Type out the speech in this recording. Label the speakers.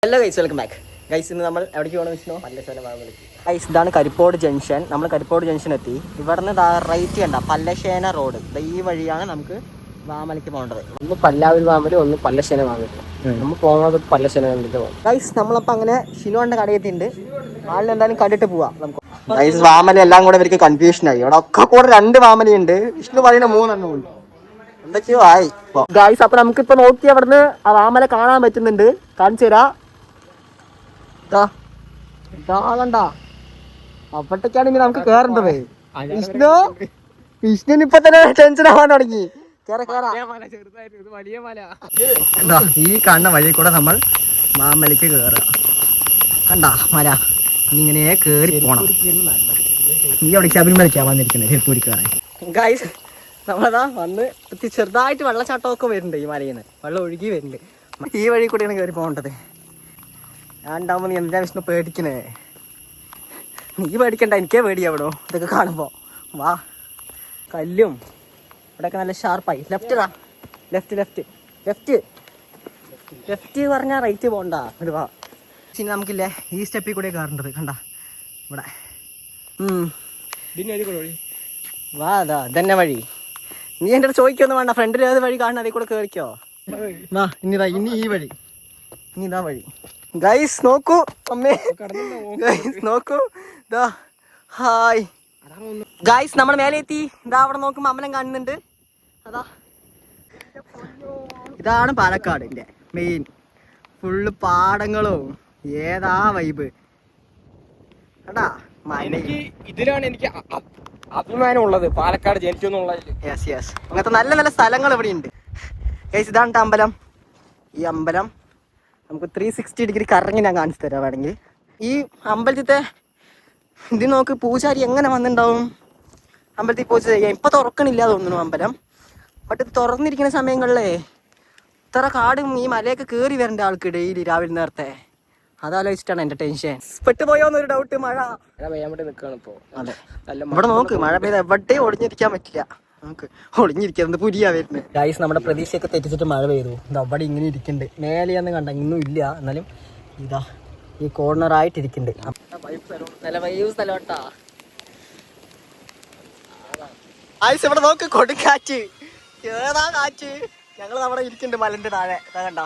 Speaker 1: Hello guys, welcome back. Guys, ഇന്ന് നമ്മൾ എവിടേക്ക് പോകണം വെച്ചോ? പല്ലശ്ശേന ഭാഗത്തേക്ക്. ഗൈസ്, ഇതാണ് കരിപ്പോട് ജംഗ്ഷൻ. നമ്മൾ കരിപ്പോട് ജംഗ്ഷൻ എത്തി. ഇവിടുന്ന് റൈറ്റ് കണ്ട പല്ലശ്ശേന റോഡ്, ഈ വഴിയാണ് നമുക്ക് വാമലയ്ക്ക് പോകേണ്ടത്.
Speaker 2: ഒന്ന് പല്ലാവിൽ വാമല്, ഒന്ന് പല്ലശ്ശേന വാമല്. നമ്മൾ പോകുന്നത് പല്ലശ്ശേന കണ്ടിട്ട് പോകും.
Speaker 1: ഗൈസ്, നമ്മളപ്പോൾ അങ്ങനെ ഷിനുവിൻ്റെ കടയെത്തിണ്ട്. ആളിന് എന്തായാലും കണ്ടിട്ട് പോവാം നമുക്ക്. ഗൈസ്, വാമല എല്ലാം കൂടെ ഇവർക്ക് കൺഫ്യൂഷനായി. ഇവിടെ ഒക്കെ കൂടെ 2 വാമലയുണ്ട്. വിഷ്ണു പറയുന്ന 3 ഉണ്ട്. എന്തൊക്കെയോ ആയി ഗൈസ്. അപ്പൊ നമുക്കിപ്പോ നോക്കി അവിടുന്ന് ആ വാമല കാണാൻ പറ്റുന്നുണ്ട്. കാണിച്ചു തരാ. കണ്ട അപ്പട്ടേക്കാണ് ഇനി നമുക്ക് കേറേണ്ടത്. വിഷ്ണുവിന് ഇപ്പൊ തന്നെ ടെൻഷൻ ആവാൻ തുടങ്ങി. ഈ കാണുന്ന വഴി കൂടെ നമ്മൾ മാമലയ്ക്ക് കേറുക. കണ്ട മല ഇങ്ങനെ കേറി പോണം. നീ അവിടെ ശബരിമലയ്ക്കാ വന്നിരിക്കുന്നത് പൂരിക്കാറൻ. ഗൈസ്, നമ്മളതാ വന്ന് ചെറുതായിട്ട് വെള്ളച്ചാട്ടമൊക്കെ വരുന്നുണ്ട്. ഈ മലയിൽ നിന്ന് വെള്ളം ഒഴുകി വരുന്നുണ്ട്. ഈ വഴി കൂടെയാണ് കയറി പോകേണ്ടത്. ഞാൻ ഉണ്ടാവുമ്പോൾ നീ എന്താ വിഷ്ണു പേടിക്കണേ? നീ പേടിക്കണ്ട, എനിക്കേ പേടിയാവിടോ ഇതൊക്കെ കാണുമ്പോൾ. വാ, കല്ലും ഇവിടെയൊക്കെ നല്ല ഷാർപ്പായി. Left left left left left പറഞ്ഞാൽ റൈറ്റ് പോകണ്ട. ഇത് വാ. ഇനി നമുക്കില്ലേ ഈ സ്റ്റെപ്പിൽ കൂടെ കയറേണ്ടത്. കണ്ട ഇവിടെ വാ, അതാ ഇതന്നെ വഴി. നീ എൻ്റെ അടുത്ത് ചോദിക്കൊന്നും വേണ്ട. ഫ്രണ്ടിൽ ഏത് വഴി കാണുന്ന അതിൽ കൂടെ കയറിക്കോ. വാ, ഇനി ഈ വഴി, ഇനി ഇതാ വഴി. ഗൈസ് നോക്കൂ, അമ്മേ ഗൈസ് നോക്കൂ. ഇതാ ഹായ് ഗൈസ്, നമ്മൾ മേലെ എത്തി. ഇതാ അവിടെ നോക്കുമ്പോൾ അമ്പലം കാണുന്നുണ്ട്. അതാ ഇതാണ് പാലക്കാടിൻ്റെ മെയിൻ. ഫുള്ള് പാടങ്ങളും ഏതാ വൈബ് കണ്ടാ.
Speaker 2: ഇതിലാണ് എനിക്ക് അഭിമാനം ഉള്ളത്, പാലക്കാട് ജനിച്ചു എന്നുള്ളതിൽ.
Speaker 1: യെസ് യെസ്, അങ്ങനത്തെ നല്ല നല്ല സ്ഥലങ്ങൾ ഇവിടെ ഉണ്ട്. ഗൈസ്, ഇതാണ് അമ്പലം. ഈ അമ്പലം നമുക്ക് 360 ഡിഗ്രി കറങ്ങി ഞാൻ കാണിച്ചു തരാം വേണമെങ്കിൽ. ഈ അമ്പലത്തെ ഇത് നോക്ക്, പൂജാരി എങ്ങനെ വന്നിട്ടുണ്ടാവും അമ്പലത്തിൽ പൂജ ചെയ്യാൻ. ഇപ്പം തുറക്കണില്ല തോന്നുന്നു അമ്പലം. ബട്ട് ഇത് തുറന്നിരിക്കുന്ന സമയങ്ങളിലേ ഇത്ര കാടും ഈ മലയൊക്കെ കയറി വരേണ്ട ആൾക്ക് ഡെയിലി രാവിലെ നേരത്തെ. അതാലോചിച്ചിട്ടാണ് എൻ്റെ ടെൻഷൻ. പെട്ടുപോയോന്നൊരു ഡൗട്ട്. മഴ
Speaker 2: നിൽക്കുകയാണ് ഇപ്പോൾ.
Speaker 1: അതെ, ഇവിടെ നോക്ക്, മഴ പെയ്ത് എവിടെയും ഒളിഞ്ഞിരിക്കാൻ പറ്റില്ല. നമുക്ക് ഒളിഞ്ഞിരിക്കുന്നത് പുരിയാ വരുന്നത്. ഗൈസ്, നമ്മുടെ പ്രതീക്ഷയൊക്കെ തെറ്റിച്ചിട്ട് മഴ പെയ്തു. ഇത് അവിടെ ഇങ്ങനെ ഇരിക്കുന്നുണ്ട്. മേലെയെന്ന് കണ്ട ഇന്നും ഇല്ല. എന്നാലും ഇതാ ഈ കോർണറായിട്ടിരിക്കുന്നുണ്ട്. നല്ല വൈബ് സ്ഥലമാട്ടാ. ഗൈസ്, ഇവിടെ നോക്ക്, കൊടുങ്കാറ്റ്. ഏതാ കാറ്റ്. ഞങ്ങൾ അവിടെ ഇരിക്കുന്നുണ്ട് മലന്റെ താഴെ. കണ്ട